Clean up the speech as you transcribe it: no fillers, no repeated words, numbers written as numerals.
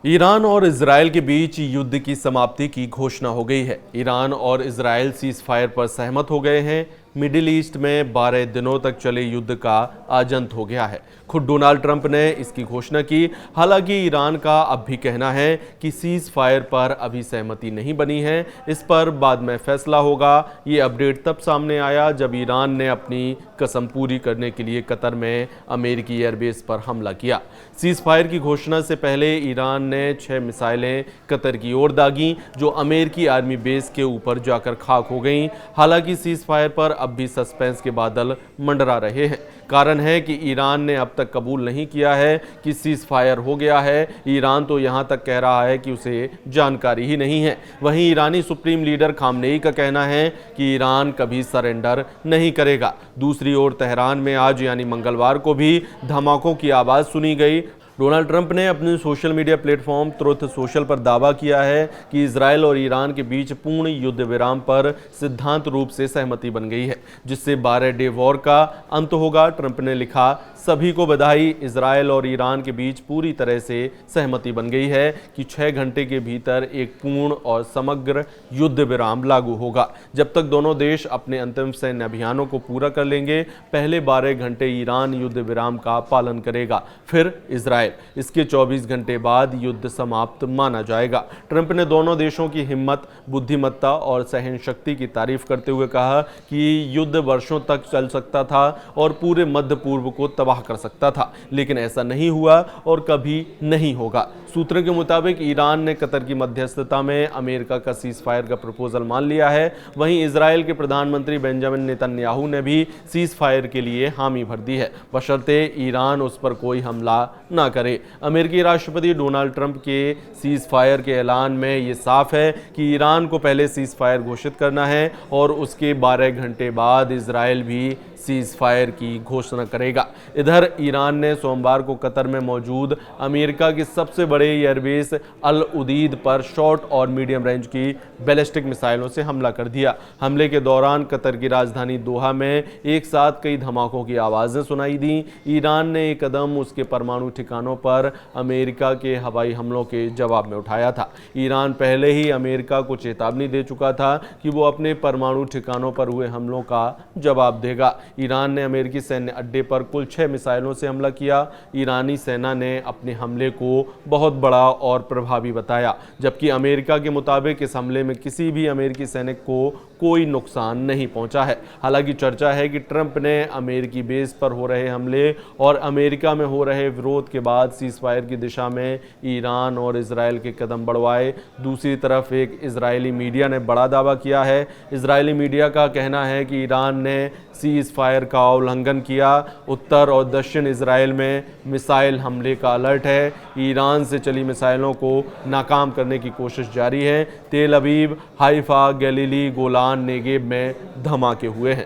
Iran और Israel के बीच युद्ध की समाप्ति की घोषणा हो गई है। ईरान और इजरायल सीज फायर पर सहमत हो गए हैं। मिडिल ईस्ट में 12 दिनों तक चले युद्ध का आज अंत हो गया है। खुद डोनाल्ड ट्रंप ने इसकी घोषणा की। हालांकि ईरान का अब भी कहना है कि सीज फायर पर अभी सहमति नहीं बनी है, इस पर बाद में फैसला होगा। ये अपडेट तब सामने आया जब ईरान ने अपनी कसम पूरी करने के लिए कतर में अमेरिकी एयरबेस पर हमला किया। सीज फायर की घोषणा से पहले ईरान ने 6 मिसाइलें कतर की ओर दागी, जो अमेरिकी आर्मी बेस के ऊपर जाकर खाक हो गईं। हालांकि सीज फायर पर अब भी सस्पेंस के बादल मंडरा रहे हैं। कारण है कि ईरान ने अब तक कबूल नहीं किया है कि सीज फायर हो गया है। ईरान तो यहां तक कह रहा है कि उसे जानकारी ही नहीं है। वहीं ईरानी सुप्रीम लीडर खामनेई का कहना है कि ईरान कभी सरेंडर नहीं करेगा। दूसरी ओर तेहरान में आज यानी मंगलवार को भी धमाकों की आवाज़ सुनी गई। डोनाल्ड ट्रंप ने अपने social media platform truth social पर दावा किया है कि इजरायल और ईरान के बीच पूर्ण युद्ध विराम पर सिद्धांत रूप से सहमति बन गई है, जिससे 12 डे वॉर का अंत होगा। ट्रंप ने लिखा, सभी को बधाई, इजरायल और ईरान के बीच पूरी तरह से सहमति बन गई है कि 6 घंटे के भीतर एक पूर्ण और समग्र युद्ध विराम लागू होगा। जब तक दोनों देश अपने अंतिम सैन्य अभियानों को पूरा कर लेंगे, पहले 12 घंटे ईरान युद्ध विराम का पालन करेगा, फिर इजरायल। इसके 24 घंटे बाद युद्ध समाप्त माना जाएगा। ट्रंप ने दोनों देशों की हिम्मत, बुद्धिमत्ता और सहन शक्ति की तारीफ करते हुए कहा कि युद्ध वर्षों तक चल सकता था और पूरे मध्य पूर्व को तबाह कर सकता था, लेकिन ऐसा नहीं हुआ और कभी नहीं होगा। सूत्रों के मुताबिक ईरान ने कतर की मध्यस्थता में अमेरिका का सीज फायर का प्रपोजल मान लिया है। वहीं इजरायल के प्रधानमंत्री बेंजामिन नेतन्याहू ने भी सीज फायर के लिए हामी भर दी है, बशर्ते ईरान उस पर कोई हमला ना करे। अमेरिकी राष्ट्रपति डोनाल्ड ट्रंप के सीज फायर के ऐलान में ये साफ है कि ईरान को पहले सीज फायर घोषित करना है और उसके 12 घंटे बाद इजरायल भी सीज फायर की घोषणा करेगा। इधर ईरान ने सोमवार को कतर में मौजूद अमेरिका की सबसे बड़े एयरबेस अल उदीद पर शॉर्ट और मीडियम रेंज की बैलिस्टिक मिसाइलों से हमला कर दिया। हमले के दौरान कतर की राजधानी दोहा में एक साथ कई धमाकों की आवाज़ें सुनाई दी। ईरान ने एक कदम उसके परमाणु ठिकानों पर अमेरिका के हवाई हमलों के जवाब में उठाया था। ईरान पहले ही अमेरिका को चेतावनी दे चुका था कि वो अपने परमाणु ठिकानों पर हुए हमलों का जवाब देगा। ईरान ने अमेरिकी सैन्य अड्डे पर कुल 6 मिसाइलों से हमला किया। ईरानी सेना ने अपने हमले को बहुत बड़ा और प्रभावी बताया, जबकि अमेरिका के मुताबिक इस हमले में किसी भी अमेरिकी सैनिक को कोई नुकसान नहीं पहुंचा है। हालांकि चर्चा है कि ट्रंप ने अमेरिकी बेस पर हो रहे हमले और अमेरिका में हो रहे विरोध के बाद सीज फायर की दिशा में ईरान और इजरायल के कदम बढ़वाए। दूसरी तरफ एक इजरायली मीडिया ने बड़ा दावा किया है। इजरायली मीडिया का कहना है कि ईरान ने सीज फायर का उल्लंघन किया। उत्तर और दक्षिण इजरायल में मिसाइल हमले का अलर्ट है। ईरान से चली मिसाइलों को नाकाम करने की कोशिश जारी है। तेल अवीव, हाइफा, गलीली, गोलान, नेगेब में धमाके हुए हैं।